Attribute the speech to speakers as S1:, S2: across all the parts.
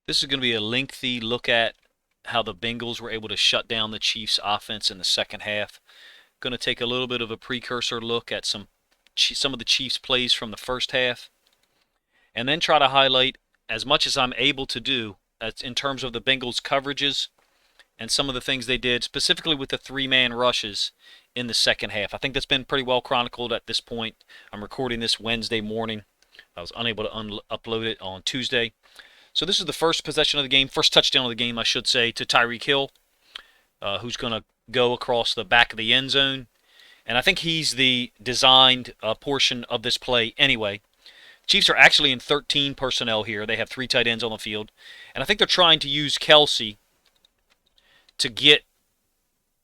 S1: This is going to be a lengthy look at how the Bengals were able to shut down the Chiefs' offense in the second half. Going to take a little bit of a precursor look at some of the Chiefs' plays from the first half, and then try to highlight as much as I'm able to do in terms of the Bengals' coverages and some of the things they did, specifically with the three-man rushes in the second half. I think that's been pretty well chronicled at this point. I'm recording this Wednesday morning. I was unable to upload it on Tuesday. So this is the first possession of the game, first touchdown of the game, I should say, to Tyreek Hill, who's going to go across the back of the end zone. And I think he's the designed portion of this play anyway. Chiefs are actually in 13 personnel here. They have three tight ends on the field. And I think they're trying to use Kelsey to get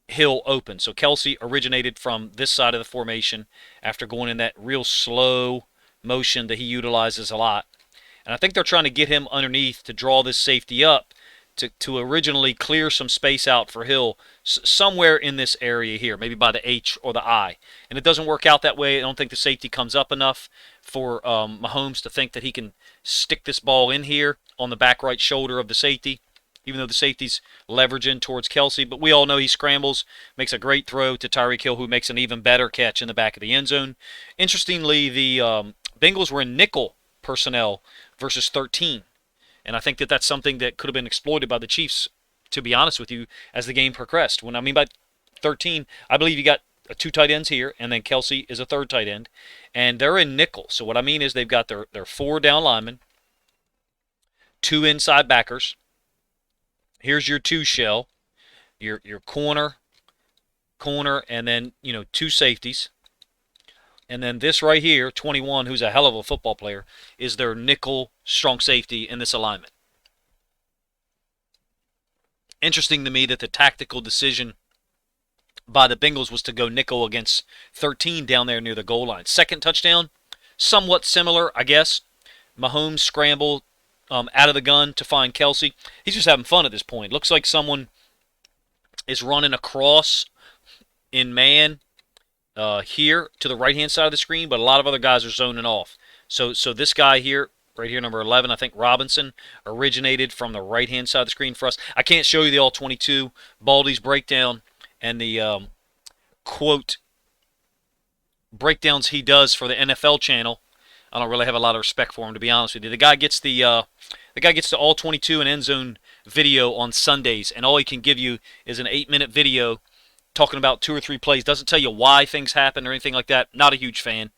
S1: Hill open. So Kelsey originated from this side of the formation after going in that real slow motion that he utilizes a lot. And I think they're trying to get him underneath to draw this safety up to originally clear some space out for Hill somewhere in this area here, maybe by the H or the I. And it doesn't work out that way. I don't think the safety comes up enough for Mahomes to think that he can stick this ball in here on the back right shoulder of the safety, even though the safety's leveraging towards Kelsey. But we all know he scrambles, makes a great throw to Tyreek Hill, who makes an even better catch in the back of the end zone. Interestingly, the Bengals were in nickel personnel versus 13. And I think that that's something that could have been exploited by the Chiefs, to be honest with you, as the game progressed. When I mean by 13, I believe you got two tight ends here, and then Kelsey is a third tight end. And they're in nickel. So what I mean is they've got their four down linemen, two inside backers. Here's your two shell, your corner, and then, two safeties. And then this right here, 21, who's a hell of a football player, is their nickel strong safety in this alignment. Interesting to me that the tactical decision by the Bengals was to go nickel against 13 down there near the goal line. Second touchdown, somewhat similar, I guess. Mahomes scrambled out of the gun to find Kelsey. He's just having fun at this point. Looks like someone is running across in man here to the right-hand side of the screen, but a lot of other guys are zoning off. So this guy here, right here, number 11, I think Robinson, originated from the right-hand side of the screen for us. I can't show you the all-22, Baldy's breakdown, and the quote breakdowns he does for the NFL channel. I don't really have a lot of respect for him, to be honest with you. The guy gets the all-22 and end zone video on Sundays, and all he can give you is an 8-minute video talking about two or three plays. Doesn't tell you why things happen or anything like that. Not a huge fan.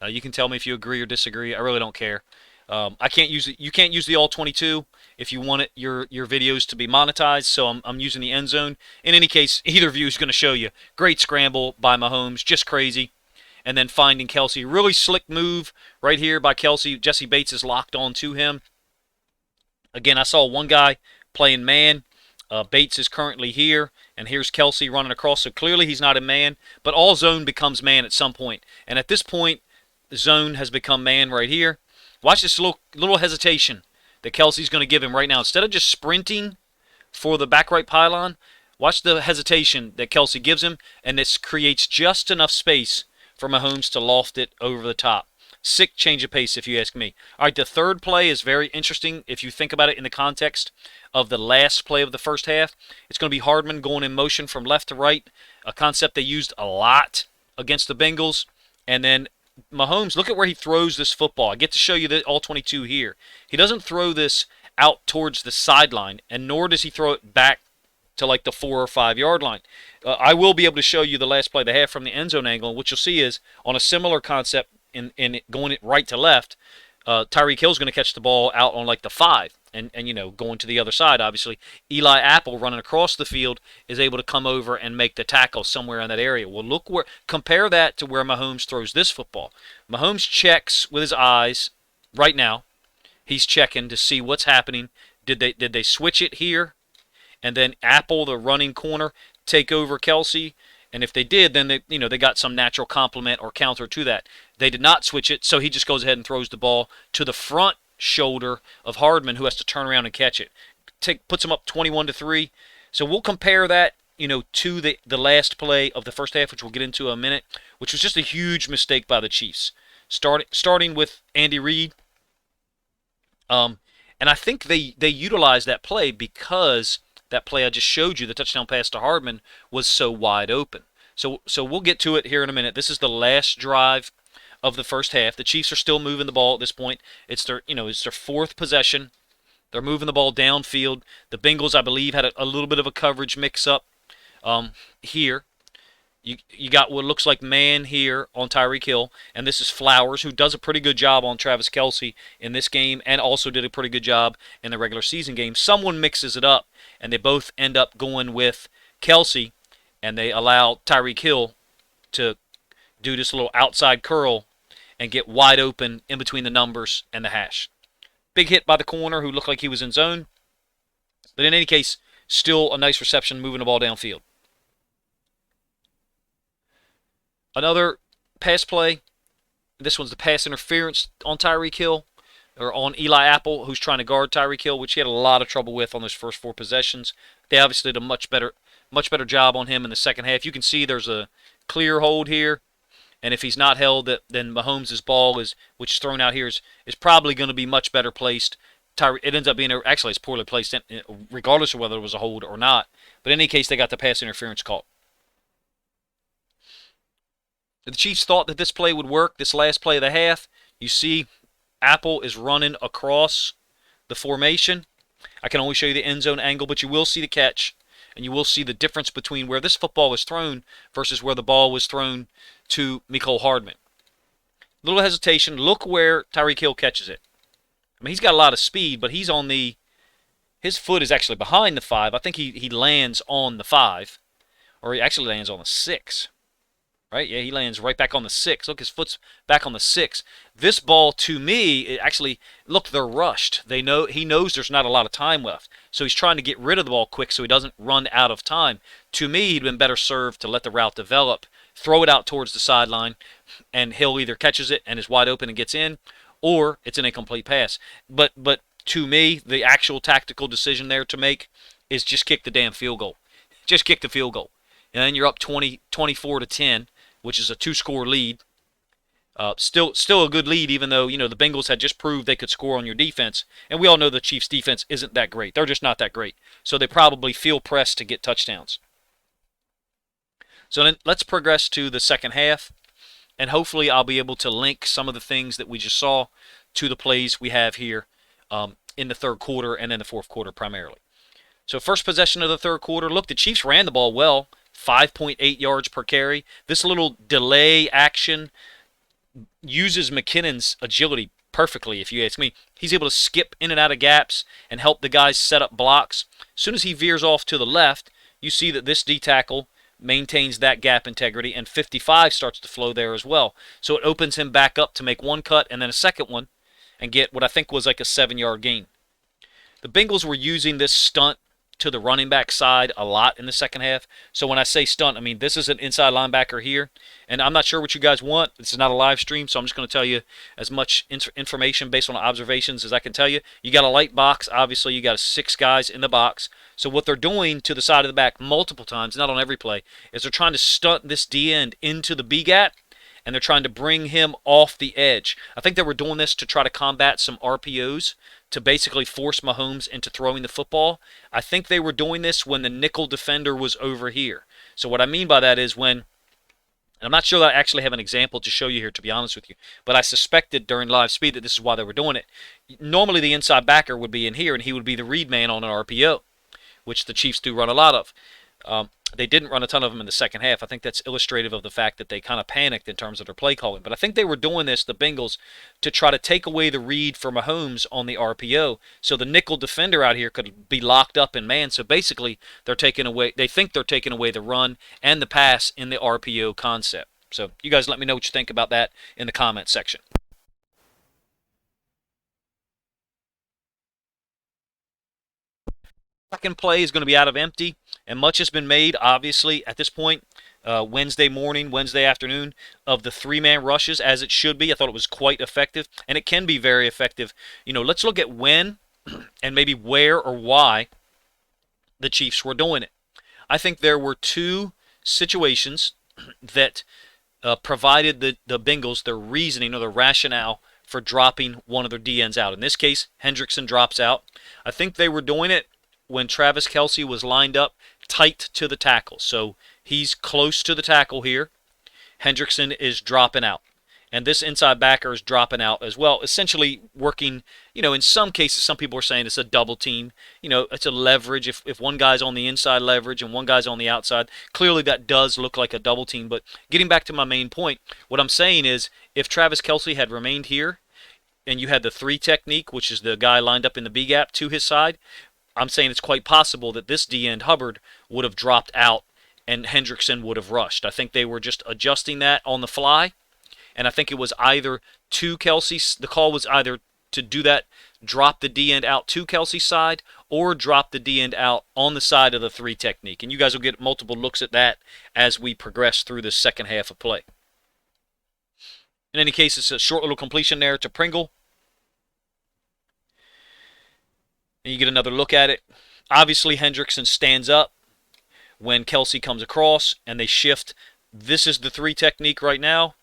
S1: You can tell me if you agree or disagree. I really don't care. I can't use it. You can't use the all-22 if you want your videos to be monetized. So I'm using the end zone. In any case, either view is going to show you great scramble by Mahomes, just crazy, and then finding Kelsey. Really slick move right here by Kelsey. Jesse Bates is locked on to him. Again, I saw one guy playing man. Bates is currently here, and here's Kelsey running across. So clearly he's not in man, but all zone becomes man at some point. And at this point, the zone has become man right here. Watch this little hesitation that Kelsey's going to give him right now. Instead of just sprinting for the back right pylon, watch the hesitation that Kelsey gives him, and this creates just enough space for Mahomes to loft it over the top. Sick change of pace, if you ask me. All right, the third play is very interesting if you think about it in the context of the last play of the first half. It's going to be Hardman going in motion from left to right, a concept they used a lot against the Bengals. And then Mahomes, look at where he throws this football. I get to show you the all-22 here. He doesn't throw this out towards the sideline, and nor does he throw it back to like the 4 or 5 yard line. I will be able to show you the last play they have from the end zone angle, and what you'll see is on a similar concept in going it right to left, Tyreek Hill's going to catch the ball out on like the 5 and going to the other side, obviously. Eli Apple running across the field is able to come over and make the tackle somewhere in that area. Well, compare that to where Mahomes throws this football. Mahomes checks with his eyes right now. He's checking to see what's happening. Did they switch it here? And then Apple, the running corner, take over Kelsey. And if they did, then they got some natural complement or counter to that. They did not switch it, so he just goes ahead and throws the ball to the front shoulder of Hardman, who has to turn around and catch it. Puts him up 21-3. So we'll compare that, to the last play of the first half, which we'll get into in a minute, which was just a huge mistake by the Chiefs. Starting with Andy Reid. And I think they utilized that play because that play I just showed you, the touchdown pass to Hardman, was so wide open. So we'll get to it here in a minute. This is the last drive of the first half. The Chiefs are still moving the ball at this point. It's their fourth possession. They're moving the ball downfield. The Bengals, I believe, had a little bit of a coverage mix-up here. You got what looks like man here on Tyreek Hill, and this is Flowers, who does a pretty good job on Travis Kelce in this game and also did a pretty good job in the regular season game. Someone mixes it up, and they both end up going with Kelce, and they allow Tyreek Hill to do this little outside curl and get wide open in between the numbers and the hash. Big hit by the corner who looked like he was in zone, but in any case, still a nice reception moving the ball downfield. Another pass play. This one's the pass interference on Tyreek Hill, or on Eli Apple, who's trying to guard Tyreek Hill, which he had a lot of trouble with on those first four possessions. They obviously did a much better job on him in the second half. You can see there's a clear hold here, and if he's not held, then Mahomes' ball which is thrown out here, is probably going to be much better placed. It ends up being actually it's poorly placed, regardless of whether it was a hold or not. But in any case, they got the pass interference call. The Chiefs thought that this play would work, this last play of the half. You see Apple is running across the formation. I can only show you the end zone angle, but you will see the catch, and you will see the difference between where this football was thrown versus where the ball was thrown to Mecole Hardman. Little hesitation. Look where Tyreek Hill catches it. I mean, he's got a lot of speed, but his foot is actually behind the 5. I think he lands on the 5, or he actually lands on the 6. Right? Yeah, he lands right back on the 6. Look, his foot's back on the 6. This ball, to me, look, they're rushed. He knows there's not a lot of time left. So he's trying to get rid of the ball quick so he doesn't run out of time. To me, he'd been better served to let the route develop, throw it out towards the sideline, and Hill either catches it and is wide open and gets in, or it's an incomplete pass. But to me, the actual tactical decision there to make is just kick the damn field goal. Just kick the field goal. And then you're up 24-10. Which is a 2-score lead. Still a good lead, even though the Bengals had just proved they could score on your defense, and we all know the Chiefs' defense isn't that great. They're just not that great, so they probably feel pressed to get touchdowns. So then let's progress to the second half, and hopefully I'll be able to link some of the things that we just saw to the plays we have here in the third quarter and in the fourth quarter primarily. So first possession of the third quarter. Look, the Chiefs ran the ball well. 5.8 yards per carry. This little delay action uses McKinnon's agility perfectly, if you ask me. He's able to skip in and out of gaps and help the guys set up blocks. As soon as he veers off to the left, you see that this D-tackle maintains that gap integrity, and 55 starts to flow there as well. So it opens him back up to make one cut and then a second one and get what I think was like a 7-yard gain. The Bengals were using this stunt to the running back side a lot in the second half. So when I say stunt, I mean this is an inside linebacker here, and I'm not sure what you guys want. This is not a live stream, so I'm just going to tell you as much information based on observations as I can tell you. You got a light box. Obviously, you got 6 guys in the box. So what they're doing to the side of the back multiple times, not on every play, is they're trying to stunt this D-end into the B-gap, and they're trying to bring him off the edge. I think they were doing this to try to combat some RPOs, to basically force Mahomes into throwing the football. I think they were doing this when the nickel defender was over here. So what I mean by that is when, and I'm not sure that I actually have an example to show you here, to be honest with you, but I suspected during live speed that this is why they were doing it. Normally the inside backer would be in here, and he would be the read man on an RPO, which the Chiefs do run a lot of. They didn't run a ton of them in the second half. I think that's illustrative of the fact that they kind of panicked in terms of their play calling. But I think they were doing this, the Bengals, to try to take away the read for Mahomes on the RPO, so the nickel defender out here could be locked up in man. So basically, they think they're taking away the run and the pass in the RPO concept. So you guys let me know what you think about that in the comment section. Second play is going to be out of empty, and much has been made, obviously, at this point, Wednesday morning, Wednesday afternoon, of the 3-man rushes, as it should be. I thought it was quite effective, and it can be very effective. Let's look at when and maybe where or why the Chiefs were doing it. I think there were 2 situations that provided the Bengals their reasoning or their rationale for dropping one of their DNs out. In this case, Hendrickson drops out. I think they were doing it when Travis Kelce was lined up tight to the tackle. So he's close to the tackle here. Hendrickson is dropping out. And this inside backer is dropping out as well, essentially working, in some cases, some people are saying it's a double team. It's a leverage. If one guy's on the inside leverage and one guy's on the outside, clearly that does look like a double team. But getting back to my main point, what I'm saying is if Travis Kelce had remained here and you had the 3 technique, which is the guy lined up in the B gap to his side, I'm saying it's quite possible that this D-end Hubbard would have dropped out and Hendrickson would have rushed. I think they were just adjusting that on the fly. And I think it was either to Kelce, the call was either to do that, drop the D-end out to Kelce's side, or drop the D-end out on the side of the 3 technique. And you guys will get multiple looks at that as we progress through the second half of play. In any case, it's a short little completion there to Pringle. And you get another look at it. Obviously, Hendrickson stands up when Kelce comes across, and they shift. This is the 3 technique right now.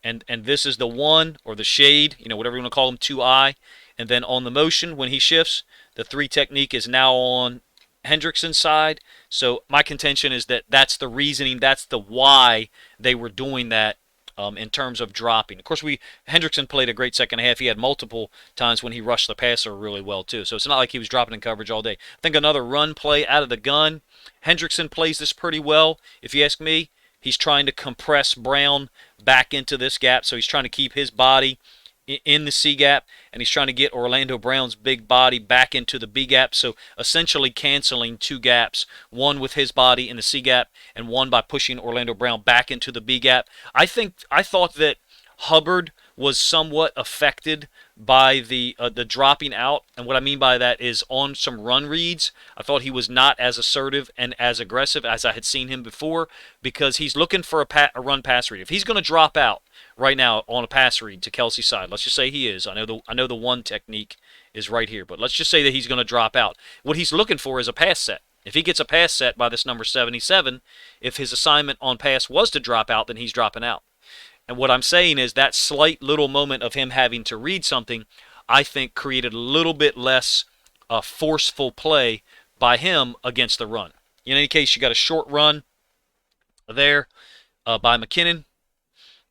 S1: And this is the 1 or the shade, whatever you want to call them, 2I. And then on the motion, when he shifts, the 3 technique is now on Hendrickson's side. So my contention is that that's the reasoning, that's the why they were doing that in terms of dropping. Of course, Hendrickson played a great second half. He had multiple times when he rushed the passer really well, too. So it's not like he was dropping in coverage all day. I think another run play out of the gun. Hendrickson plays this pretty well, if you ask me. He's trying to compress Brown back into this gap, so he's trying to keep his body in the C gap, and he's trying to get Orlando Brown's big body back into the B gap, so essentially canceling 2 gaps, one with his body in the C gap and one by pushing Orlando Brown back into the B gap. I thought that Hubbard was somewhat affected by the dropping out, and what I mean by that is on some run reads, I thought he was not as assertive and as aggressive as I had seen him before, because he's looking for a run pass read. If he's going to drop out right now on a pass read to Kelce's side, let's just say he is. I know the 1 technique is right here, but let's just say that he's going to drop out. What he's looking for is a pass set. If he gets a pass set by this number 77, if his assignment on pass was to drop out, then he's dropping out. And what I'm saying is that slight little moment of him having to read something, I think created a little bit less forceful play by him against the run. In any case, you got a short run there by McKinnon.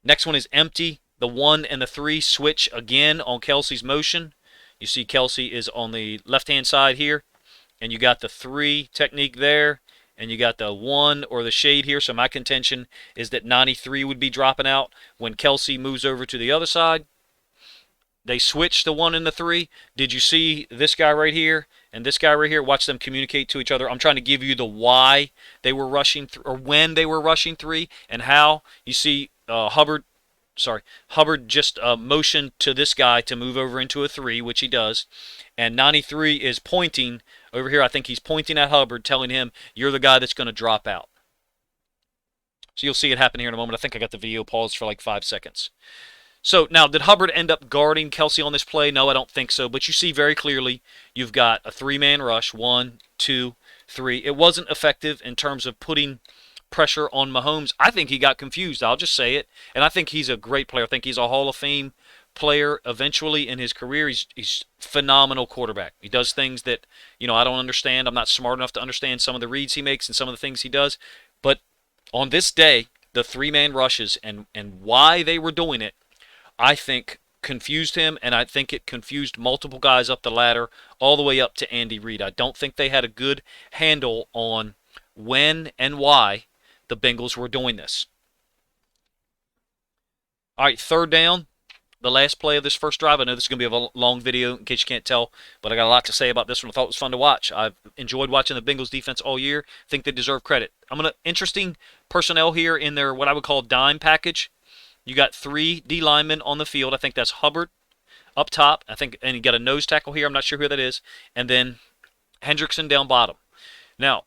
S1: Next one is empty. The 1 and the 3 switch again on Kelce's motion. You see Kelce is on the left-hand side here, and you got the 3 technique there. And you got the 1 or the shade here. So my contention is that 93 would be dropping out when Kelce moves over to the other side. They switch the 1 and the 3. Did you see this guy right here and this guy right here? Watch them communicate to each other. I'm trying to give you the why they were rushing or when they were rushing 3 and how. You see Hubbard just motioned to this guy to move over into a 3, which he does. And 93 is pointing over here. I think he's pointing at Hubbard, telling him, you're the guy that's going to drop out. So you'll see it happen here in a moment. I think I got the video paused for like 5 seconds. So now, did Hubbard end up guarding Kelce on this play? No, I don't think so. But you see very clearly you've got a 3-man rush, 1, 2, 3. It wasn't effective in terms of putting pressure on Mahomes. I think he got confused. I'll just say it. And I think he's a great player. I think he's a Hall of Fame player eventually in his career. He's phenomenal quarterback. He does things that, I don't understand. I'm not smart enough to understand some of the reads he makes and some of the things he does. But on this day, the 3-man rushes and why they were doing it, I think confused him, and I think it confused multiple guys up the ladder all the way up to Andy Reid. I don't think they had a good handle on when and why the Bengals were doing this. All right, 3rd down. The last play of this first drive. I know this is going to be a long video in case you can't tell, but I got a lot to say about this one. I thought it was fun to watch. I've enjoyed watching the Bengals defense all year. I think they deserve credit. Interesting personnel here in their what I would call dime package. You got 3 D linemen on the field. I think that's Hubbard up top. And you got a nose tackle here. I'm not sure who that is. And then Hendrickson down bottom. Now,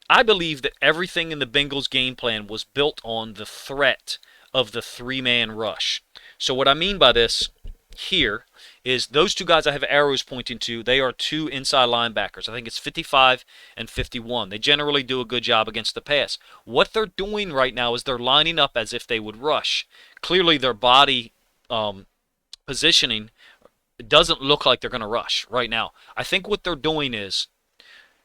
S1: I believe that everything in the Bengals game plan was built on the threat of the 3-man rush. So what I mean by this here is those 2 guys I have arrows pointing to, they are 2 inside linebackers. I think it's 55 and 51. They generally do a good job against the pass. What they're doing right now is they're lining up as if they would rush. Clearly their body positioning, it doesn't look like they're going to rush right now. I think what they're doing is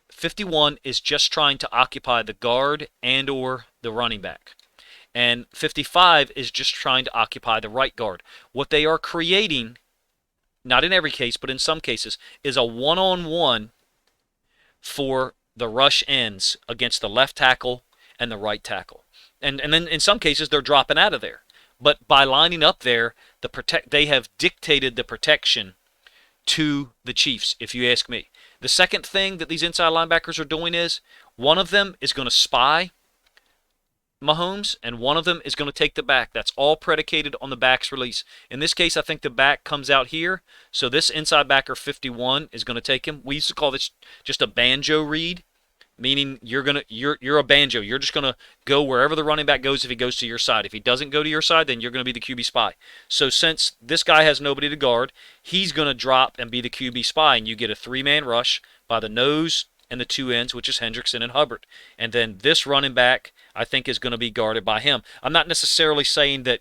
S1: 51 is just trying to occupy the guard and or the running back. And 55 is just trying to occupy the right guard. What they are creating, not in every case, but in some cases, is a one-on-one for the rush ends against the left tackle and the right tackle. And then in some cases they're dropping out of there. But by lining up there, they have dictated the protection to the Chiefs, if you ask me. The second thing that these inside linebackers are doing is one of them is going to spy Mahomes, and one of them is going to take the back. That's all predicated on the back's release. In this case, I think the back comes out here, so this inside backer 51 is going to take him. We used to call this just a banjo read, meaning you're a banjo. You're just going to go wherever the running back goes if he goes to your side. If he doesn't go to your side, then you're going to be the QB spy. So since this guy has nobody to guard, he's going to drop and be the QB spy, and you get a three-man rush by the nose and the two ends, which is Hendrickson and Hubbard. And then this running back, I think, is going to be guarded by him. I'm not necessarily saying that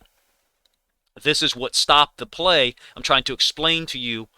S1: this is what stopped the play. I'm trying to explain to you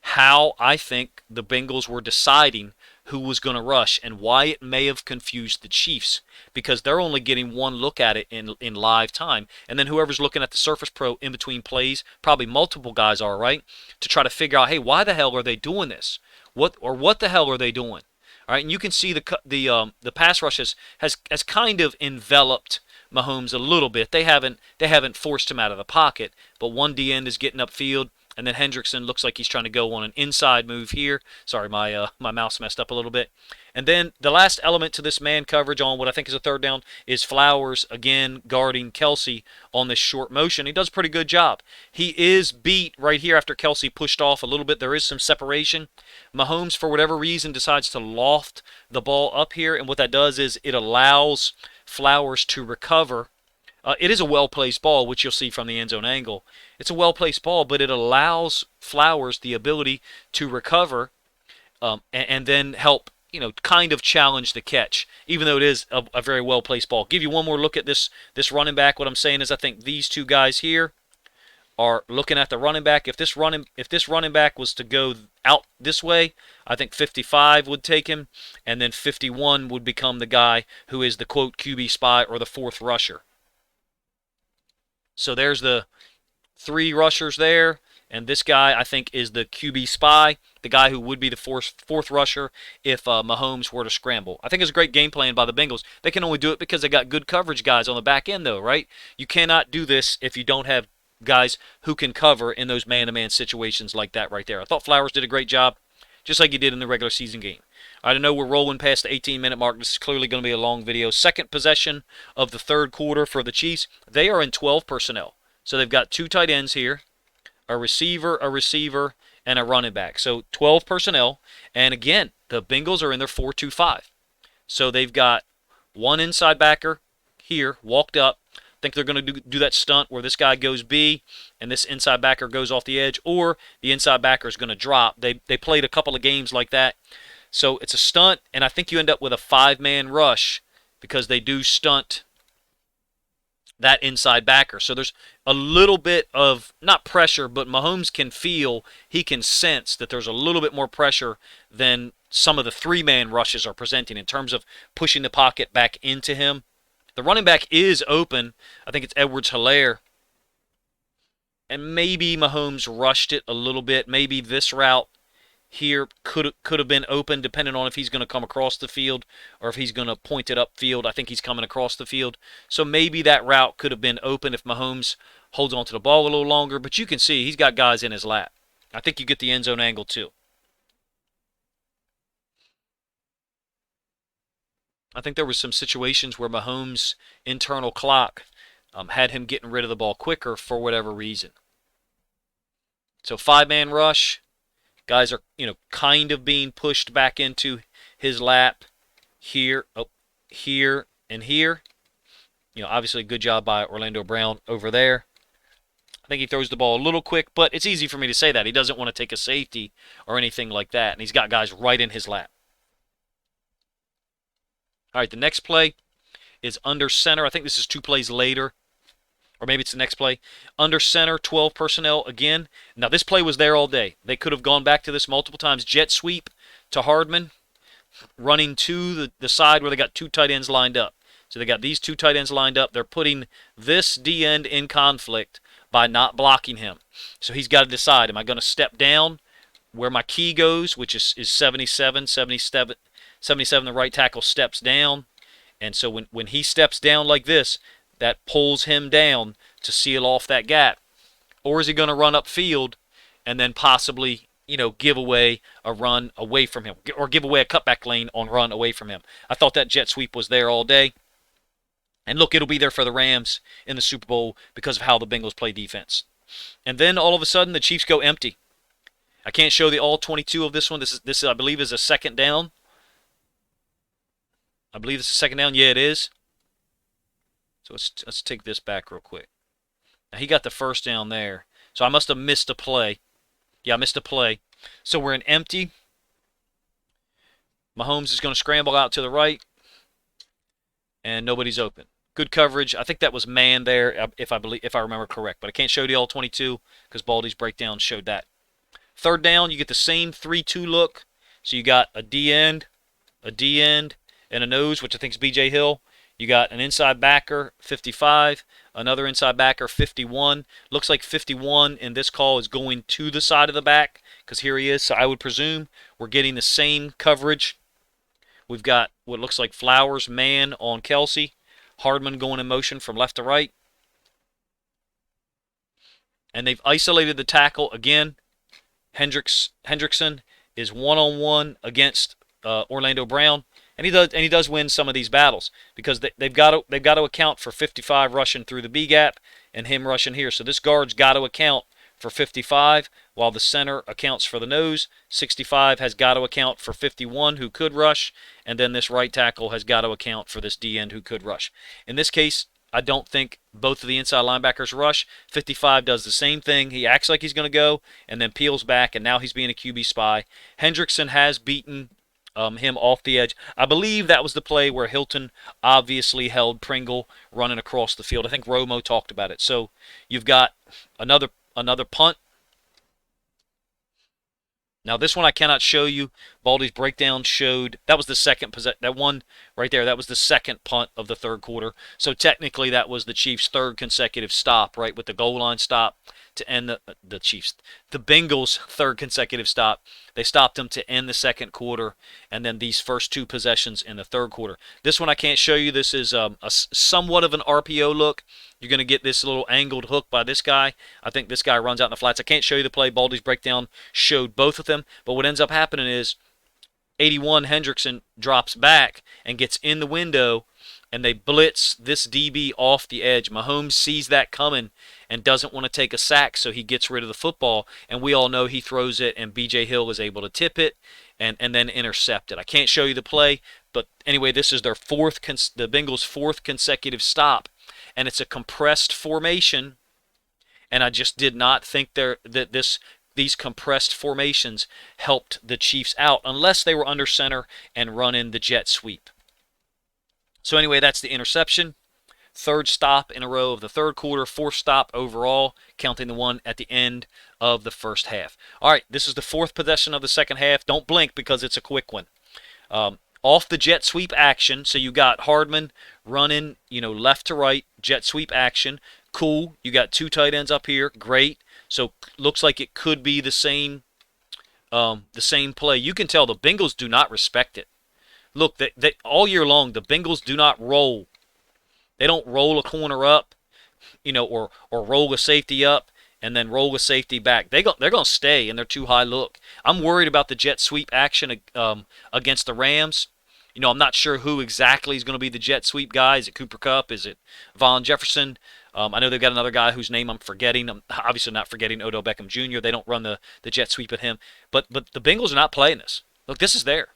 S1: how I think the Bengals were deciding who was going to rush and why it may have confused the Chiefs, because they're only getting one look at it in live time. And then whoever's looking at the Surface Pro in between plays, probably multiple guys are, right, to try to figure out, hey, why the hell are they doing this? What the hell are they doing? All right, and you can see the pass rush has kind of enveloped Mahomes a little bit. They haven't forced him out of the pocket, but one D end is getting upfield, and then Hendrickson looks like he's trying to go on an inside move here. Sorry, my mouse messed up a little bit. And then the last element to this man coverage on what I think is a third down is Flowers, again, guarding Kelsey on this short motion. He does a pretty good job. He is beat right here after Kelsey pushed off a little bit. There is some separation. Mahomes, for whatever reason, decides to loft the ball up here, and what that does is it allows Flowers to recover. It is a well-placed ball, which you'll see from the end zone angle. It's a well-placed ball, but it allows Flowers the ability to recover and then help, kind of challenge the catch, even though it is a very well-placed ball. Give you one more look at this running back. What I'm saying is I think these two guys here are looking at the running back. If this running back was to go out this way, I think 55 would take him, and then 51 would become the guy who is the, quote, QB spy or the fourth rusher. So there's the three rushers there, and this guy, I think, is the QB spy, the guy who would be the fourth rusher if Mahomes were to scramble. I think it's a great game plan by the Bengals. They can only do it because they got good coverage guys on the back end, though, right? You cannot do this if you don't have guys who can cover in those man-to-man situations like that right there. I thought Flowers did a great job, just like he did in the regular season game. I know we're rolling past the 18-minute mark. This is clearly going to be a long video. Second possession of the third quarter for the Chiefs. They are in 12 personnel. So they've got two tight ends here, a receiver, and a running back. So 12 personnel. And again, the Bengals are in their 4-2-5. So they've got one inside backer here, walked up. I think they're going to do that stunt where this guy goes B and this inside backer goes off the edge, or the inside backer is going to drop. They played a couple of games like that. So it's a stunt, and I think you end up with a five-man rush because they do stunt that inside backer. So there's a little bit of, not pressure, but Mahomes can feel, he can sense that there's a little bit more pressure than some of the three-man rushes are presenting in terms of pushing the pocket back into him. The running back is open. I think it's Edwards-Helaire. And maybe Mahomes rushed it a little bit. Maybe this route here could have been open, depending on if he's going to come across the field or if he's going to point it upfield. I think he's coming across the field. So maybe that route could have been open if Mahomes holds on to the ball a little longer. But you can see he's got guys in his lap. I think you get the end zone angle too. I think there were some situations where Mahomes' internal clock had him getting rid of the ball quicker for whatever reason. So five-man rush. Guys are, kind of being pushed back into his lap here, here, and here. Obviously, good job by Orlando Brown over there. I think he throws the ball a little quick, but it's easy for me to say that. He doesn't want to take a safety or anything like that, and he's got guys right in his lap. All right, the next play is under center. I think this is two plays later. or maybe it's the next play. Under center, 12 personnel again. Now, this play was there all day. They could have gone back to this multiple times. Jet sweep to Hardman, running to the side where they got two tight ends lined up. So they got these two tight ends lined up. They're putting this D end in conflict by not blocking him. So he's got to decide, am I going to step down where my key goes, which is 77, the right tackle steps down. And so when he steps down like this, that pulls him down to seal off that gap. Or is he going to run upfield and then possibly, give away a run away from him, or give away a cutback lane on run away from him? I thought that jet sweep was there all day. And look, it'll be there for the Rams in the Super Bowl because of how the Bengals play defense. And then all of a sudden, the Chiefs go empty. I can't show the all 22 of this one. This I believe, is a second down. I believe this is a second down. Yeah, it is. So let's take this back real quick. Now, he got the first down there. So I must have missed a play. Yeah, I missed a play. So we're in empty. Mahomes is going to scramble out to the right. And nobody's open. Good coverage. I think that was man there, if I remember correct. But I can't show the all 22 because Baldy's breakdown showed that. Third down, you get the same 3-2 look. So you got a D end, and a nose, which I think is B.J. Hill. You got an inside backer, 55, another inside backer, 51. Looks like 51 in this call is going to the side of the back because here he is. So I would presume we're getting the same coverage. We've got what looks like Flowers, man on Kelsey. Hardman going in motion from left to right. And they've isolated the tackle again. Hendrickson is one-on-one against Orlando Brown. And he does win some of these battles because they've got to account for 55 rushing through the B gap and him rushing here. So this guard's got to account for 55, while the center accounts for the nose. 65 has got to account for 51, who could rush, and then this right tackle has got to account for this D end who could rush. In this case, I don't think both of the inside linebackers rush. 55 does the same thing. He acts like he's going to go and then peels back, and now he's being a QB spy. Hendrickson has beaten him off the edge. I believe that was the play where Hilton obviously held Pringle running across the field. I think Romo talked about it. So you've got another punt. Now this one I cannot show you. Baldy's breakdown showed that was the second that one right there. That was the second punt of the third quarter. So technically that was the Chiefs' third consecutive stop, right, with the goal line stop to end the Bengals' third consecutive stop. They stopped them to end the second quarter, and then these first two possessions in the third quarter. This one I can't show you. This is a somewhat of an RPO look. You're going to get this little angled hook by this guy. I think this guy runs out in the flats. I can't show you the play. Baldy's breakdown showed both of them, but what ends up happening is 81 Hendrickson drops back and gets in the window, and they blitz this DB off the edge. Mahomes sees that coming and doesn't want to take a sack, so he gets rid of the football, and we all know he throws it, and B.J. Hill is able to tip it and then intercept it. I can't show you the play, but anyway, this is the Bengals' fourth consecutive stop, and it's a compressed formation, and I just did not think these compressed formations helped the Chiefs out unless they were under center and run in the jet sweep. So anyway, that's the interception. Third stop in a row of the third quarter, fourth stop overall, counting the one at the end of the first half. All right, this is the fourth possession of the second half. Don't blink because it's a quick one. Off the jet sweep action, so you got Hardman running, left to right, jet sweep action. Cool. You got two tight ends up here. Great. So looks like it could be the same play. You can tell the Bengals do not respect it. Look, they all year long, the Bengals do not roll. They don't roll a corner up, or roll a safety up and then roll a safety back. They're going to stay in their too high look. I'm worried about the jet sweep action against the Rams. I'm not sure who exactly is going to be the jet sweep guy. Is it Cooper Kupp? Is it Von Jefferson? I know they've got another guy whose name I'm forgetting. I'm obviously not forgetting Odell Beckham Jr. They don't run the jet sweep at him. But the Bengals are not playing this. Look, this is there.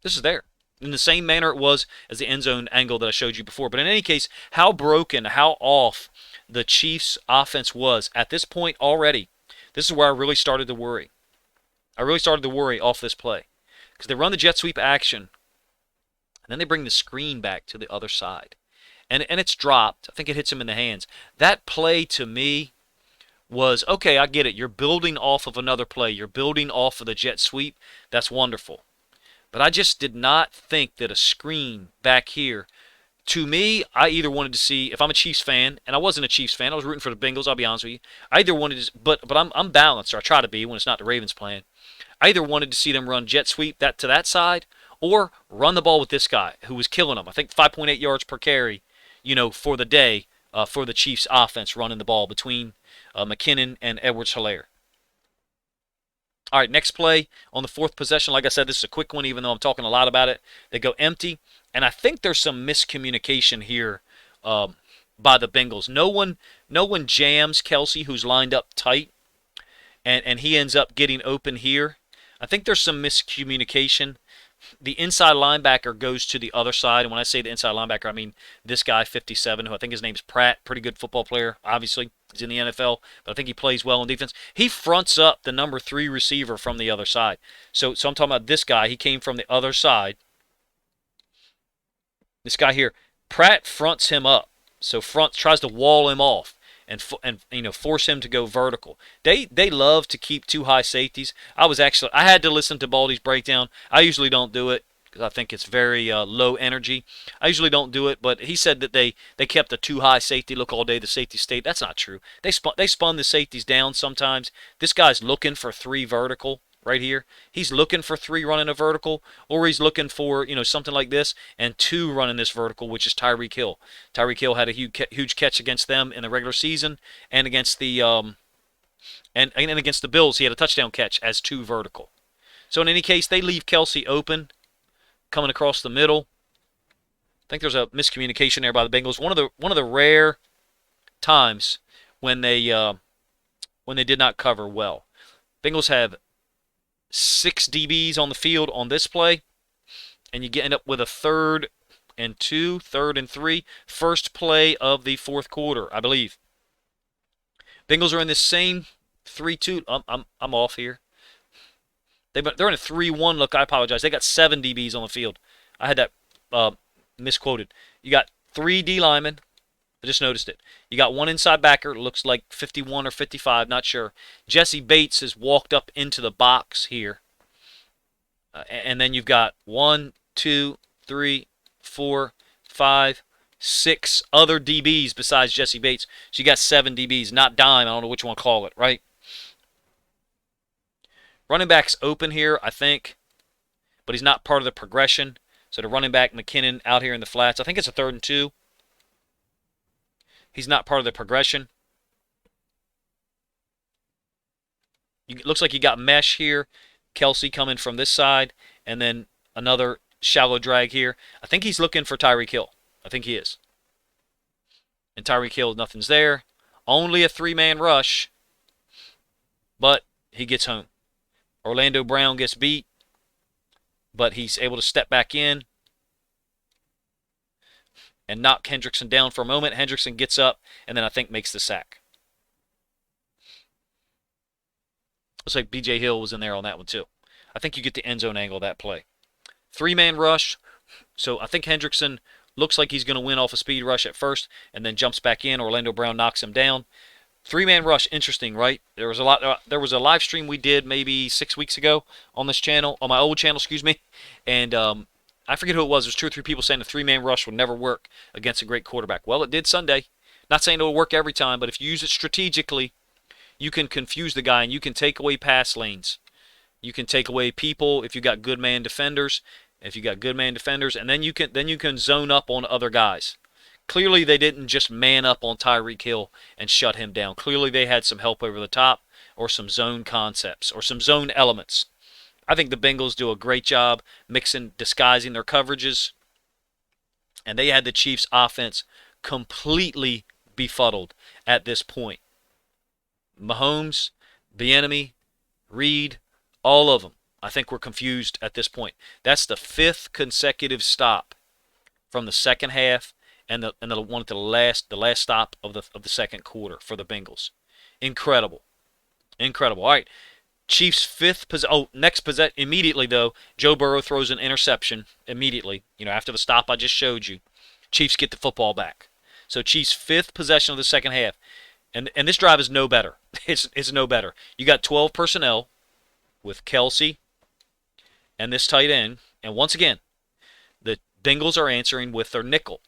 S1: This is there. In the same manner it was as the end zone angle that I showed you before. But in any case, how broken, how off the Chiefs' offense was at this point already, this is where I really started to worry. I really started to worry off this play. Because they run the jet sweep action, and then they bring the screen back to the other side. and it's dropped. I think it hits him in the hands. That play to me was, okay, I get it. You're building off of another play. You're building off of the jet sweep. That's wonderful. But I just did not think that a screen back here, to me, I either wanted to see, if I'm a Chiefs fan, and I wasn't a Chiefs fan, I was rooting for the Bengals, I'll be honest with you. I either wanted to, but I'm balanced, or I try to be when it's not the Ravens playing. I either wanted to see them run jet sweep that to that side, or run the ball with this guy who was killing them. I think 5.8 yards per carry, for the day, for the Chiefs offense running the ball between McKinnon and Edwards-Helaire. All right, next play on the fourth possession. Like I said, this is a quick one, even though I'm talking a lot about it. They go empty, and I think there's some miscommunication here by the Bengals. No one jams Kelsey, who's lined up tight, and he ends up getting open here. I think there's some miscommunication. The inside linebacker goes to the other side, and when I say the inside linebacker, I mean this guy, 57, who I think his name's Pratt, pretty good football player, obviously. He's in the NFL, but I think he plays well in defense. He fronts up the number 3 receiver from the other side. So I'm talking about this guy. He came from the other side. This guy here, Pratt fronts him up. So tries to wall him off and force him to go vertical. They love to keep 2 high safeties. I had to listen to Baldy's breakdown. I usually don't do it because I think it's very low energy. I usually don't do it, but he said that they kept a 2 high safety look all day. The safety state. That's not true. They spun the safeties down sometimes. This guy's looking for 3 vertical right here. He's looking for 3 running a vertical, or he's looking for something like this and 2 running this vertical, which is Tyreek Hill. Tyreek Hill had a huge catch against them in the regular season, and against the and against the Bills he had a touchdown catch as 2 vertical. So in any case, they leave Kelsey open, coming across the middle. I think there's a miscommunication there by the Bengals. One of the rare times when they did not cover well. Bengals have 6 DBs on the field on this play, and you end up with a 3rd and 2, 3rd and 3, first play of the fourth quarter, I believe. Bengals are in this same 3-2. I'm off here. They're in a 3-1 look. I apologize. They got 7 DBs on the field. I had that misquoted. You got 3 D linemen. I just noticed it. You got 1 inside backer. Looks like 51 or 55. Not sure. Jesse Bates has walked up into the box here. And then you've got 1, 2, 3, 4, 5, 6 other DBs besides Jesse Bates. So you got 7 DBs. Not dime. I don't know which one to call it, right? Running back's open here, I think, but he's not part of the progression. So the running back, McKinnon, out here in the flats. I think it's a 3rd and 2. He's not part of the progression. It looks like you got mesh here. Kelsey coming from this side, and then another shallow drag here. I think he's looking for Tyreek Hill. I think he is. And Tyreek Hill, nothing's there. Only a 3-man rush, but he gets home. Orlando Brown gets beat, but he's able to step back in and knock Hendrickson down for a moment. Hendrickson gets up and then I think makes the sack. Looks like B.J. Hill was in there on that one too. I think you get the end zone angle of that play. 3-man rush. So I think Hendrickson looks like he's going to win off a speed rush at first and then jumps back in. Orlando Brown knocks him down. 3-man rush, interesting, right? There was a live stream we did maybe 6 weeks ago on this channel, on my old channel, excuse me, and I forget who it was. There's 2 or 3 people saying the 3-man rush would never work against a great quarterback. Well, it did Sunday. Not saying it will work every time, but if you use it strategically, you can confuse the guy and you can take away pass lanes. You can take away people if you got good man defenders. And then you can zone up on other guys. Clearly, they didn't just man up on Tyreek Hill and shut him down. Clearly, they had some help over the top or some zone concepts or some zone elements. I think the Bengals do a great job disguising their coverages. And they had the Chiefs' offense completely befuddled at this point. Mahomes, Bieniemy, Reed, all of them, I think were confused at this point. That's the 5th consecutive stop from the second half and the one at the last stop of the second quarter for the Bengals. Incredible. All right. Chiefs' 5th possession. Oh, next possession. Immediately, though, Joe Burrow throws an interception immediately, after the stop I just showed you. Chiefs get the football back. So Chiefs' fifth possession of the second half. And this drive is no better. It's no better. You got 12 personnel with Kelsey and this tight end. And once again, the Bengals are answering with their nickel.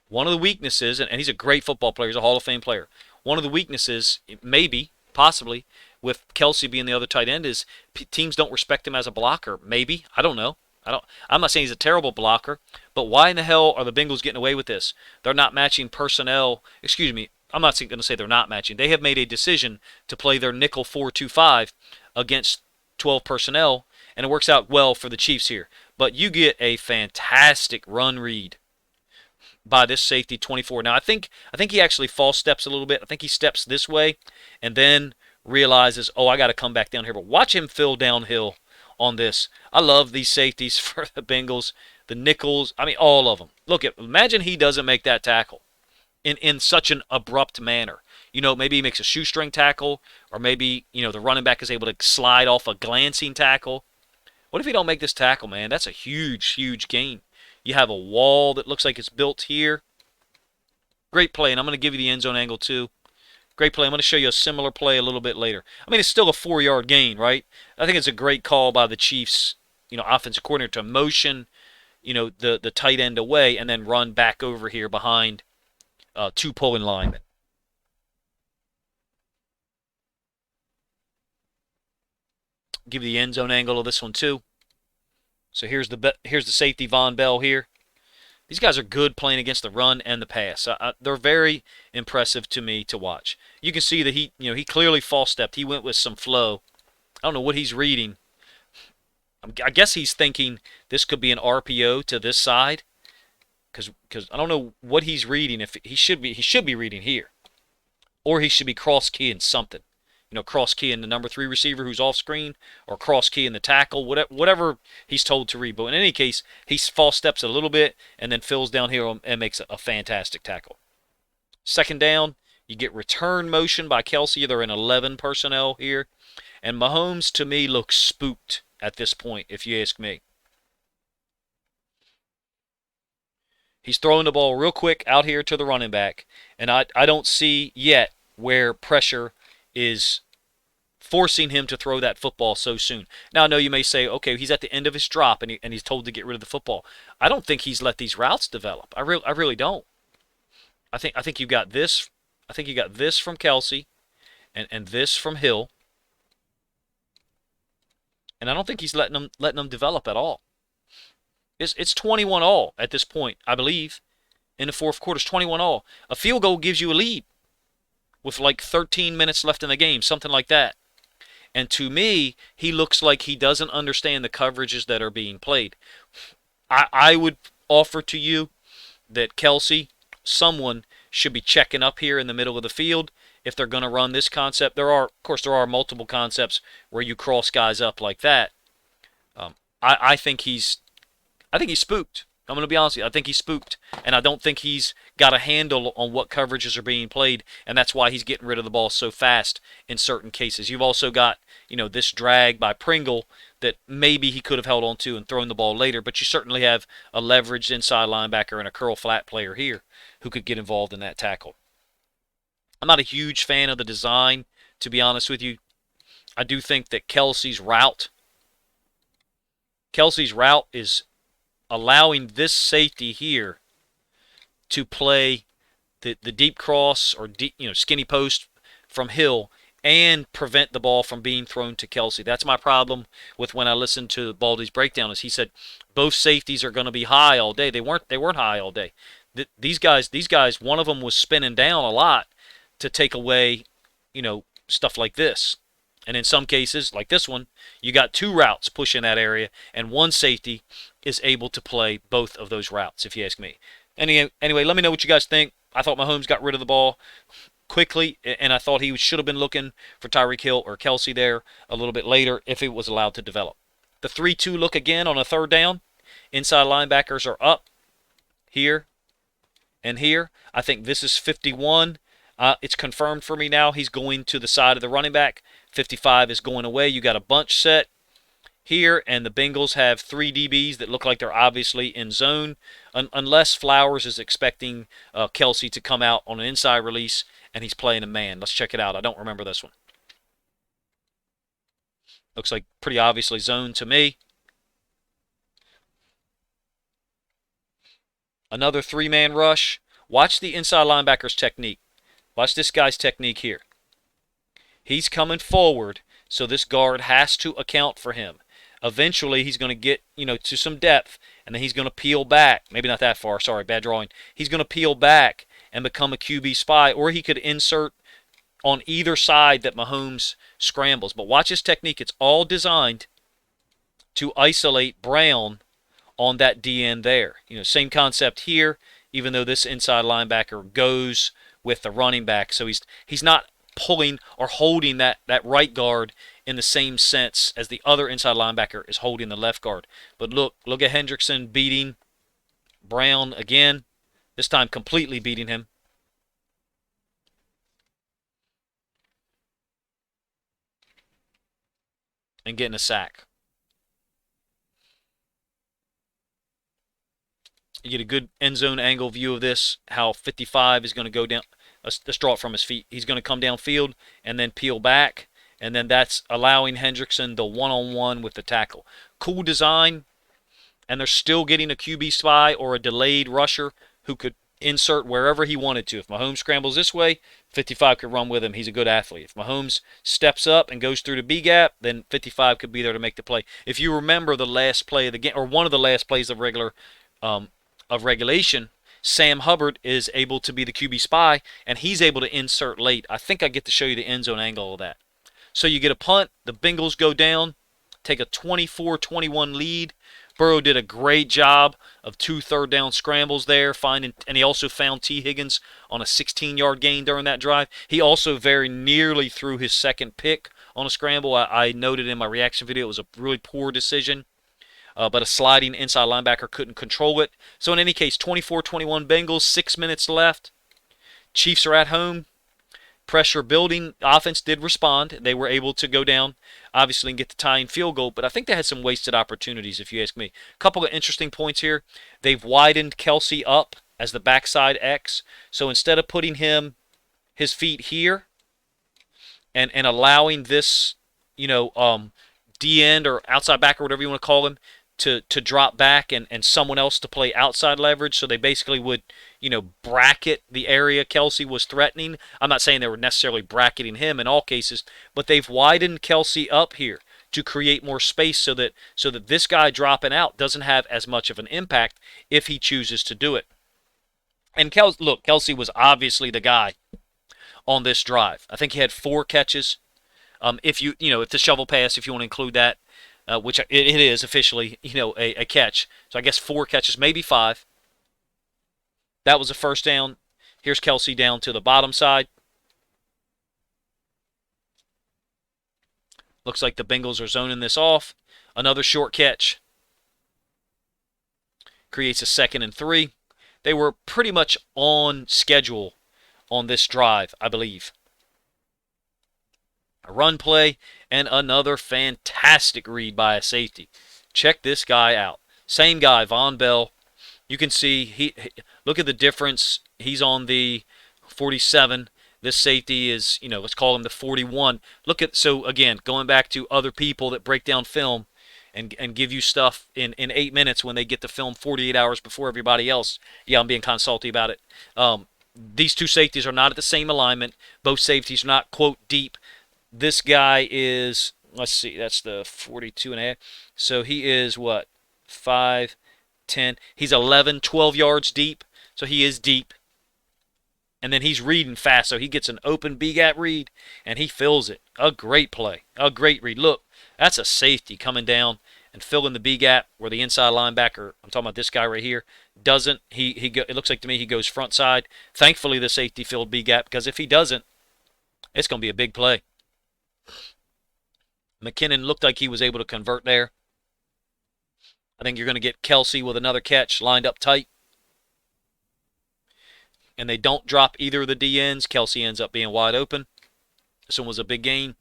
S1: One of the weaknesses, and he's a great football player, he's a Hall of Fame player. One of the weaknesses, maybe, possibly, with Kelsey being the other tight end is teams don't respect him as a blocker. Maybe. I don't know. I'm not saying he's a terrible blocker, but why in the hell are the Bengals getting away with this? They're not matching personnel. Excuse me. I'm not going to say they're not matching. They have made a decision to play their nickel 4-2-5 against 12 personnel, and it works out well for the Chiefs here. But you get a fantastic run read by this safety 24. Now I think he actually false steps a little bit. I think he steps this way and then realizes, oh, I got to come back down here. But watch him fill downhill on this. I love these safeties for the Bengals, the nickels. I mean, all of them. Look, imagine he doesn't make that tackle in such an abrupt manner. You know, maybe he makes a shoestring tackle, or maybe, you know, the running back is able to slide off a glancing tackle. What if he don't make this tackle, man? That's a huge, huge gain. You have a wall that looks like it's built here. Great play, and I'm going to give you the end zone angle too. Great play. I'm going to show you a similar play a little bit later. I mean, it's still a 4-yard gain, right? I think it's a great call by the Chiefs, you know, offensive coordinator to motion, you know, the tight end away and then run back over here behind two pulling linemen. Give you the end zone angle of this one too. So here's the safety Von Bell here. These guys are good playing against the run and the pass. They're very impressive to me to watch. You can see that he clearly false stepped. He went with some flow. I don't know what he's reading. I guess he's thinking this could be an RPO to this side, because I don't know what he's reading. If he should be reading here, or he should be cross keying something. You know, cross keying the number 3 receiver who's off screen, or cross keying the tackle, whatever he's told to read. But in any case, he false steps a little bit and then fills down here and makes a fantastic tackle. Second down, you get return motion by Kelsey. They're in 11 personnel here. And Mahomes, to me, looks spooked at this point, if you ask me. He's throwing the ball real quick out here to the running back. And I don't see yet where pressure is forcing him to throw that football so soon. Now, I know you may say, okay, he's at the end of his drop and he's told to get rid of the football. I don't think he's let these routes develop. I really don't. I think you got this. I think you got this from Kelsey and this from Hill. And I don't think he's letting them develop at all. It's 21-all at this point, I believe. In the fourth quarter, it's 21-all. A field goal gives you a lead with like 13 minutes left in the game, something like that. And to me, he looks like he doesn't understand the coverages that are being played. I would offer to you that Kelsey, someone should be checking up here in the middle of the field if they're going to run this concept. Of course, there are multiple concepts where you cross guys up like that. I think he's spooked. I'm going to be honest with you. I think he's spooked, and I don't think he's got a handle on what coverages are being played, and that's why he's getting rid of the ball so fast in certain cases. You've also got, this drag by Pringle that maybe he could have held on to and thrown the ball later, but you certainly have a leveraged inside linebacker and a curl flat player here who could get involved in that tackle. I'm not a huge fan of the design, to be honest with you. I do think that Kelsey's route is allowing this safety here to play the deep cross or deep, skinny post from Hill and prevent the ball from being thrown to Kelsey. That's my problem with when I listened to Baldy's breakdown. Is he said both safeties are going to be high all day. They weren't high all day. These guys, one of them was spinning down a lot to take away, stuff like this. And in some cases, like this one, you got 2 routes pushing that area, and one safety is able to play both of those routes, if you ask me. Anyway, let me know what you guys think. I thought Mahomes got rid of the ball quickly, and I thought he should have been looking for Tyreek Hill or Kelsey there a little bit later if it was allowed to develop. The 3-2 look again on a third down. Inside linebackers are up here and here. I think this is 51. It's confirmed for me now. He's going to the side of the running back. 55 is going away. You got a bunch set. here, and the Bengals have 3 DBs that look like they're obviously in zone, unless Flowers is expecting Kelsey to come out on an inside release and he's playing a man. Let's check it out. I don't remember this one. Looks like pretty obviously zone to me. Another 3-man rush. Watch the inside linebacker's technique. Watch this guy's technique here. He's coming forward, so this guard has to account for him. Eventually, he's going to get, to some depth, and then he's going to peel back. Maybe not that far. Sorry, bad drawing. He's going to peel back and become a QB spy, or he could insert on either side that Mahomes scrambles. But watch his technique. It's all designed to isolate Brown on that DN there. Same concept here, even though this inside linebacker goes with the running back. So he's not pulling or holding that right guard in the same sense as the other inside linebacker is holding the left guard. But look at Hendrickson beating Brown again, this time completely beating him. And getting a sack. You get a good end zone angle view of this, how 55 is going to go down. Let's draw it from his feet. He's going to come downfield and then peel back, and then that's allowing Hendrickson the one-on-one with the tackle. Cool design, and they're still getting a QB spy or a delayed rusher who could insert wherever he wanted to. If Mahomes scrambles this way, 55 could run with him. He's a good athlete. If Mahomes steps up and goes through the B gap, then 55 could be there to make the play. If you remember the last play of the game, or one of the last plays of regulation, Sam Hubbard is able to be the QB spy, and he's able to insert late. I think I get to show you the end zone angle of that. So you get a punt. The Bengals go down, take a 24-21 lead. Burrow did a great job of 2 third-down scrambles there, and he also found T. Higgins on a 16-yard gain during that drive. He also very nearly threw his second pick on a scramble. I noted in my reaction video it was a really poor decision. But a sliding inside linebacker couldn't control it. So in any case, 24-21 Bengals, 6 minutes left. Chiefs are at home. Pressure building. Offense did respond. They were able to go down, obviously, and get the tying field goal. But I think they had some wasted opportunities, if you ask me. A couple of interesting points here. They've widened Kelsey up as the backside X. So instead of putting his feet here and allowing this, D-end or outside back or whatever you want to call him, to drop back and someone else to play outside leverage, so they basically would, bracket the area Kelsey was threatening. I'm not saying they were necessarily bracketing him in all cases, but they've widened Kelsey up here to create more space so that this guy dropping out doesn't have as much of an impact if he chooses to do it. And Kelsey was obviously the guy on this drive. I think he had 4 catches. If the shovel pass, if you want to include that, which it is officially, a catch. So I guess 4 catches, maybe 5. That was a first down. Here's Kelsey down to the bottom side. Looks like the Bengals are zoning this off. Another short catch. Creates a 2nd and 3. They were pretty much on schedule on this drive, I believe. A run play, and another fantastic read by a safety. Check this guy out. Same guy, Von Bell. You can see, look at the difference. He's on the 47. This safety is, let's call him the 41. So again, going back to other people that break down film and give you stuff in 8 minutes when they get the film 48 hours before everybody else. Yeah, I'm being kind of salty about it. These 2 safeties are not at the same alignment. Both safeties are not, quote, deep. This guy is, let's see, that's the 42 and a half. So he is what? 5, 10. He's 11, 12 yards deep. So he is deep. And then he's reading fast. So he gets an open B-gap read, and he fills it. A great play. A great read. Look, that's a safety coming down and filling the B-gap where the inside linebacker, I'm talking about this guy right here, doesn't. It looks like to me he goes front side. Thankfully, the safety filled B-gap, because if he doesn't, it's going to be a big play. McKinnon looked like he was able to convert there. I think you're going to get Kelsey with another catch lined up tight. And they don't drop either of the DNs. Kelsey ends up being wide open. This one was a big gain.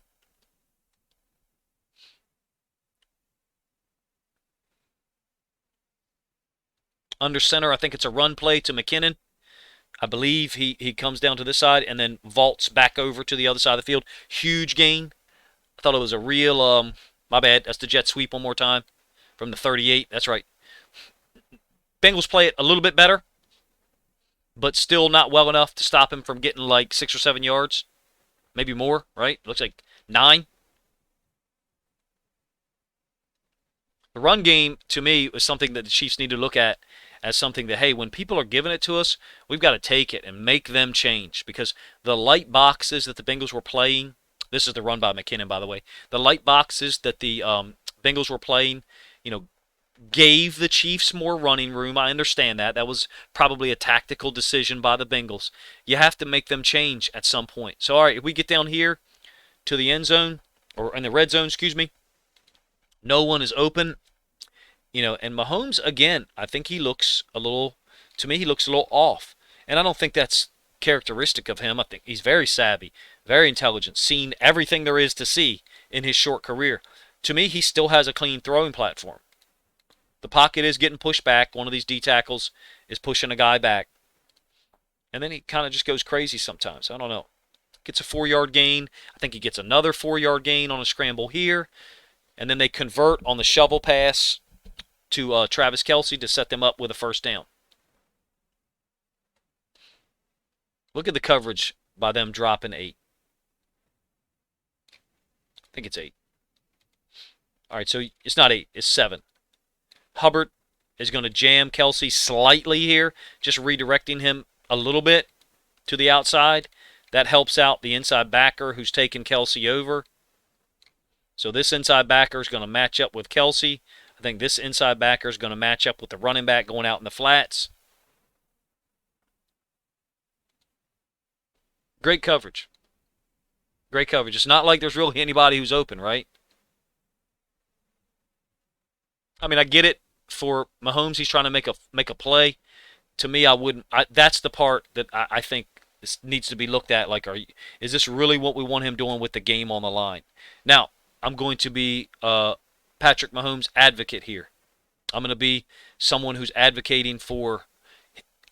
S1: under center. I think it's a run play to McKinnon. I believe he comes down to this side and then vaults back over to the other side of the field. Huge gain. I thought it was a real, my bad, that's the jet sweep one more time from the 38. That's right. Bengals play it a little bit better, but still not well enough to stop him from getting like 6 or 7 yards. Maybe more, right? Looks like 9. The run game, to me, was something that the Chiefs need to look at as something that, hey, when people are giving it to us, we've got to take it and make them change. Because the light boxes that the Bengals were playing, this is the run by McKinnon, by the way, the light boxes that the Bengals were playing, gave the Chiefs more running room. I understand that. That was probably a tactical decision by the Bengals. You have to make them change at some point. So, all right, if we get down here to the end zone, or in the red zone, excuse me, no one is open. And Mahomes, again, I think he looks a little off. And I don't think that's characteristic of him. I think he's very savvy, very intelligent, seen everything there is to see in his short career. To me, he still has a clean throwing platform. The pocket is getting pushed back. One of these D tackles is pushing a guy back. And then he kind of just goes crazy sometimes. I don't know. Gets a 4-yard gain. I think he gets another 4-yard gain on a scramble here. And then they convert on the shovel pass to Travis Kelce to set them up with a first down. Look at the coverage by them dropping 8. I think it's 8. All right, so it's not 8. It's 7. Hubbard is going to jam Kelce slightly here, just redirecting him a little bit to the outside. That helps out the inside backer who's taking Kelce over. So this inside backer is going to match up with Kelce. I think this inside backer is going to match up with the running back going out in the flats. Great coverage. Great coverage. It's not like there's really anybody who's open, right? I mean, I get it for Mahomes. He's trying to make a play. To me, I wouldn't. That's the part that I think this needs to be looked at. Like, is this really what we want him doing with the game on the line? Now, I'm going to be Patrick Mahomes' advocate here. I'm going to be someone who's advocating for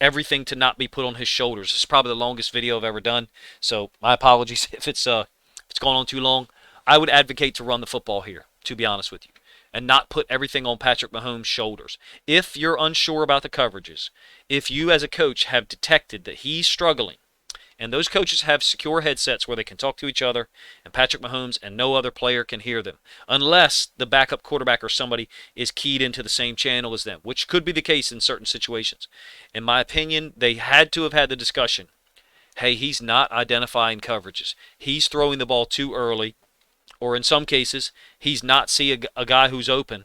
S1: everything to not be put on his shoulders. This is probably the longest video I've ever done, so my apologies if it's gone on too long. I would advocate to run the football here, to be honest with you, and not put everything on Patrick Mahomes' shoulders. If you're unsure about the coverages, if you as a coach have detected that he's struggling, and those coaches have secure headsets where they can talk to each other, and Patrick Mahomes and no other player can hear them, unless the backup quarterback or somebody is keyed into the same channel as them, which could be the case in certain situations. In my opinion, they had to have had the discussion. Hey, he's not identifying coverages. He's throwing the ball too early, or in some cases, he's not seeing a guy who's open.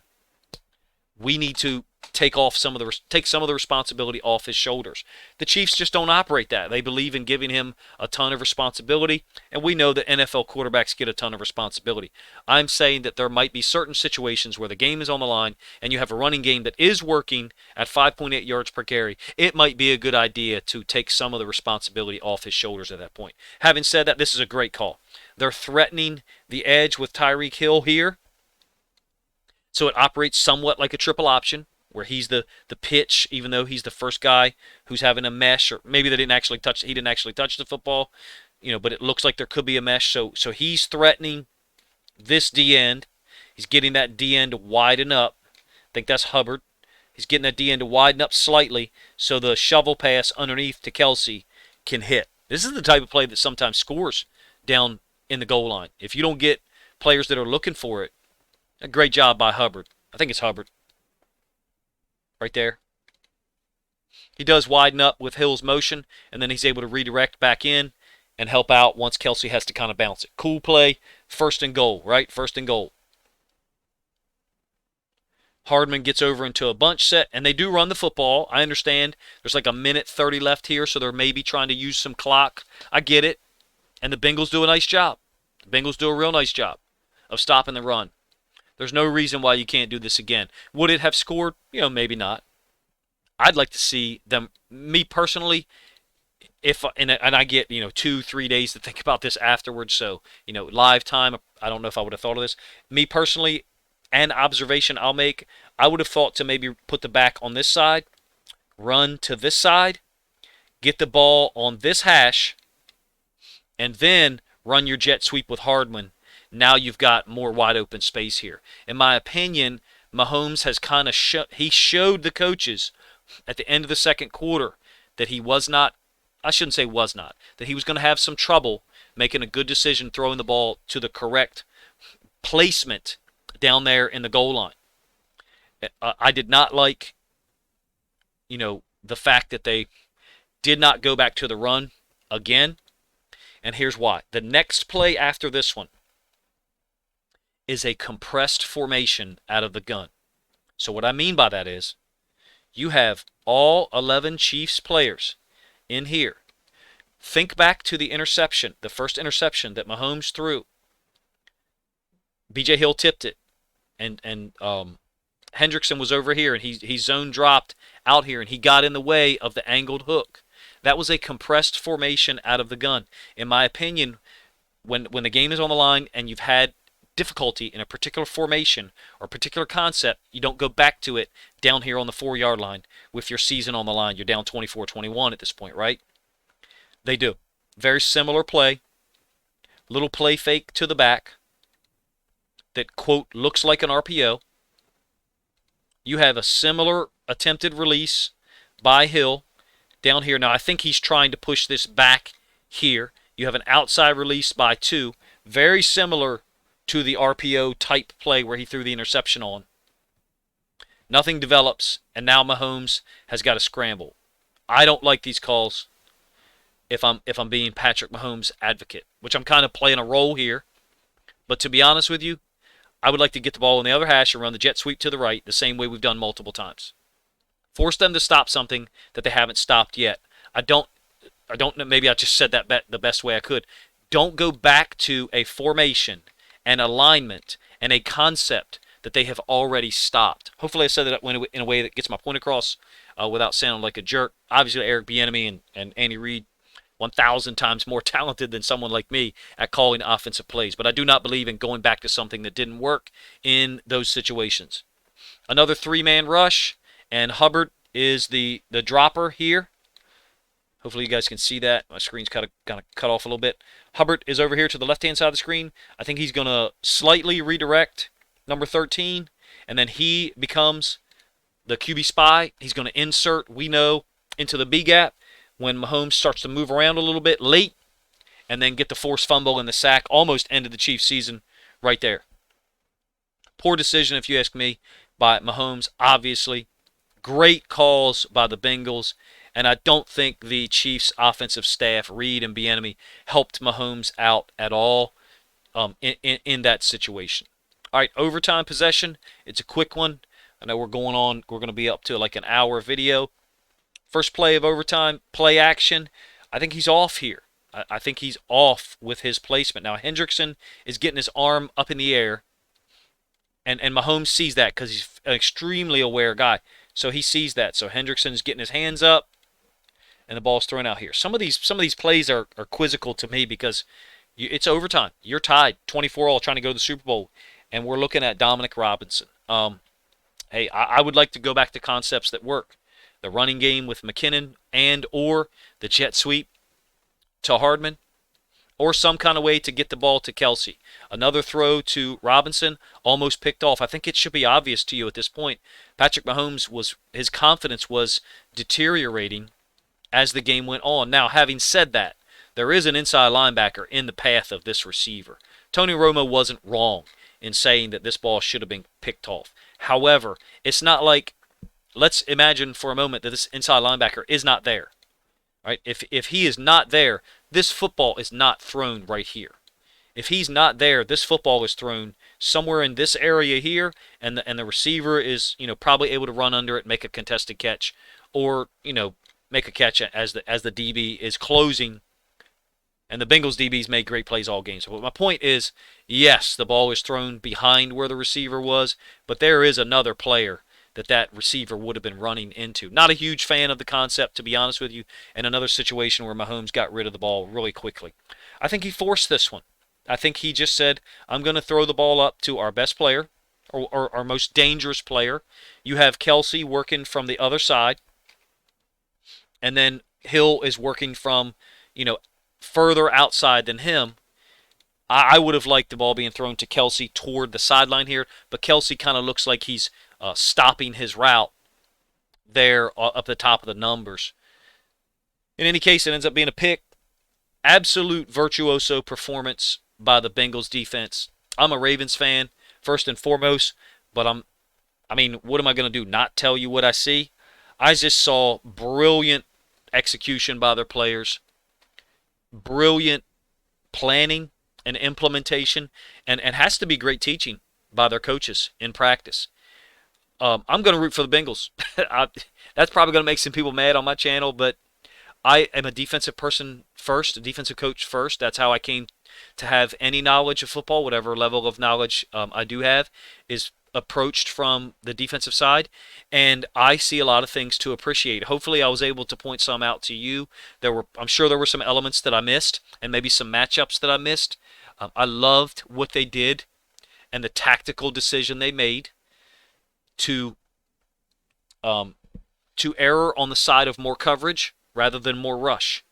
S1: We need to take some of the responsibility off his shoulders. The Chiefs just don't operate that. They believe in giving him a ton of responsibility, and we know that NFL quarterbacks get a ton of responsibility. I'm saying that there might be certain situations where the game is on the line and you have a running game that is working at 5.8 yards per carry. It might be a good idea to take some of the responsibility off his shoulders at that point. Having said that, this is a great call. They're threatening the edge with Tyreek Hill here, so it operates somewhat like a triple option, where he's the pitch, even though he's the first guy who's having a mesh, or maybe he didn't actually touch the football, but it looks like there could be a mesh. So he's threatening this D end. He's getting that D end to widen up. I think that's Hubbard. He's getting that D end to widen up slightly so the shovel pass underneath to Kelce can hit. This is the type of play that sometimes scores down in the goal line. If you don't get players that are looking for it, a great job by Hubbard. I think it's Hubbard. Right there. He does widen up with Hill's motion, and then he's able to redirect back in and help out once Kelce has to kind of bounce it. Cool play. First and goal, right? First and goal. Hardman gets over into a bunch set, and they do run the football. I understand there's like a minute 30 left here, so they're maybe trying to use some clock. I get it. And the Bengals do a nice job. The Bengals do a real nice job of stopping the run. There's no reason why you can't do this again. Would it have scored? Maybe not. I'd like to see them, me personally, and I get 2-3 days to think about this afterwards. So live time. I don't know if I would have thought of this. Me personally, an observation I'll make, I would have thought to maybe put the back on this side run to this side, get the ball on this hash, and then run your jet sweep with Hardman. Now you've got more wide open space here. In my opinion, Mahomes has kind of he showed the coaches at the end of the second quarter that he was not, I shouldn't say was not, that he was going to have some trouble making a good decision throwing the ball to the correct placement down there in the goal line. I did not like, the fact that they did not go back to the run again. And here's why. The next play after this one is a compressed formation out of the gun. So what I mean by that is you have all 11 Chiefs players in here. Think back to the interception, the first interception that Mahomes threw. B.J. Hill tipped it, and Hendrickson was over here, and he zone dropped out here, and he got in the way of the angled hook. That was a compressed formation out of the gun. In my opinion, when the game is on the line and you've had difficulty in a particular formation or a particular concept, you don't go back to it down here on the 4-yard line with your season on the line. You're down 24-21 at this point, right? They do. Very similar play. Little play fake to the back that, quote, looks like an RPO. You have a similar attempted release by Hill down here. Now, I think he's trying to push this back here. You have an outside release by 2, very similar to the RPO type play where he threw the interception on. Nothing develops, and now Mahomes has got to scramble. I don't like these calls if I'm being Patrick Mahomes' advocate, which I'm kind of playing a role here. But to be honest with you, I would like to get the ball on the other hash and run the jet sweep to the right the same way we've done multiple times. Force them to stop something that they haven't stopped yet. I don't know, maybe I just said that the best way I could. Don't go back to a formation, an alignment, and a concept that they have already stopped. Hopefully I said that in a way that gets my point across without sounding like a jerk. Obviously Eric Bieniemy and Andy Reid 1,000 times more talented than someone like me at calling offensive plays. But I do not believe in going back to something that didn't work in those situations. Another 3-man rush, and Hubbard is the dropper here. Hopefully you guys can see that. My screen's kind of cut off a little bit. Hubbard is over here to the left-hand side of the screen. I think he's going to slightly redirect number 13, and then he becomes the QB spy. He's going to insert, we know, into the B gap when Mahomes starts to move around a little bit late, and then get the forced fumble and the sack. Almost ended the Chiefs' season right there. Poor decision, if you ask me, by Mahomes, obviously. Great calls by the Bengals, and I don't think the Chiefs' offensive staff, Reid and Bieniemy, helped Mahomes out at all in that situation. All right, overtime possession. It's a quick one. I know we're going to be up to like an hour video. First play of overtime, play action. I think he's off here. I think he's off with his placement. Now, Hendrickson is getting his arm up in the air, and Mahomes sees that because he's an extremely aware guy. So he sees that. So Hendrickson is getting his hands up, and the ball's thrown out here. Some of these plays are quizzical to me because it's overtime. You're tied 24-all trying to go to the Super Bowl, and we're looking at Dominic Robinson. Hey, I would like to go back to concepts that work. The running game with McKinnon or the jet sweep to Hardman, or some kind of way to get the ball to Kelsey. Another throw to Robinson, almost picked off. I think it should be obvious to you at this point. Patrick Mahomes, his confidence was deteriorating as the game went on. Now, having said that, there is an inside linebacker in the path of this receiver. Tony Romo wasn't wrong in saying that this ball should have been picked off. However, it's not like, let's imagine for a moment that this inside linebacker is not there. Right? If he is not there, this football is not thrown right here. If he's not there, this football is thrown somewhere in this area here, and the receiver is probably able to run under it, make a contested catch, or make a catch as the DB is closing. And the Bengals DBs made great plays all game. So my point is, yes, the ball was thrown behind where the receiver was, but there is another player that receiver would have been running into. Not a huge fan of the concept, to be honest with you, and another situation where Mahomes got rid of the ball really quickly. I think he forced this one. I think he just said, I'm going to throw the ball up to our best player, or our most dangerous player. You have Kelsey working from the other side. and then Hill is working from, further outside than him. I would have liked the ball being thrown to Kelsey toward the sideline here, but Kelsey kind of looks like he's stopping his route there up the top of the numbers. In any case, it ends up being a pick. Absolute virtuoso performance by the Bengals defense. I'm a Ravens fan first and foremost, but what am I going to do? Not tell you what I see? I just saw brilliant execution by their players, brilliant planning and implementation, and has to be great teaching by their coaches in practice. I'm going to root for the Bengals. That's probably going to make some people mad on my channel, but I am a defensive person first, a defensive coach first. That's how I came to have any knowledge of football, whatever level of knowledge I do have, is approached from the defensive side, and I see a lot of things to appreciate. Hopefully, I was able to point some out to you. I'm sure there were some elements that I missed, and maybe some matchups that I missed. I loved what they did and the tactical decision they made to err on the side of more coverage rather than more rush.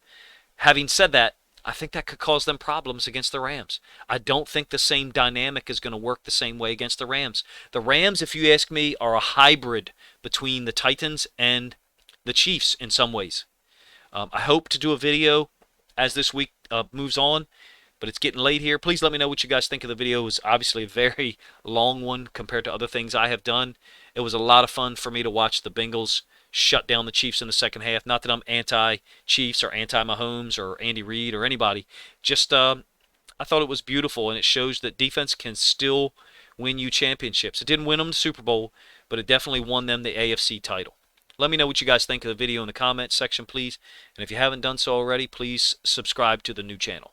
S1: Having said that, I think that could cause them problems against the Rams. I don't think the same dynamic is going to work the same way against the Rams. The Rams, if you ask me, are a hybrid between the Titans and the Chiefs in some ways. I hope to do a video as this week moves on, but it's getting late here. Please let me know what you guys think of the video. It was obviously a very long one compared to other things I have done. It was a lot of fun for me to watch the Bengals shut down the Chiefs in the second half. Not that I'm anti-Chiefs or anti-Mahomes or Andy Reid or anybody. Just I thought it was beautiful, and it shows that defense can still win you championships. It didn't win them the Super Bowl, but it definitely won them the AFC title. Let me know what you guys think of the video in the comments section, please. And if you haven't done so already, please subscribe to the new channel.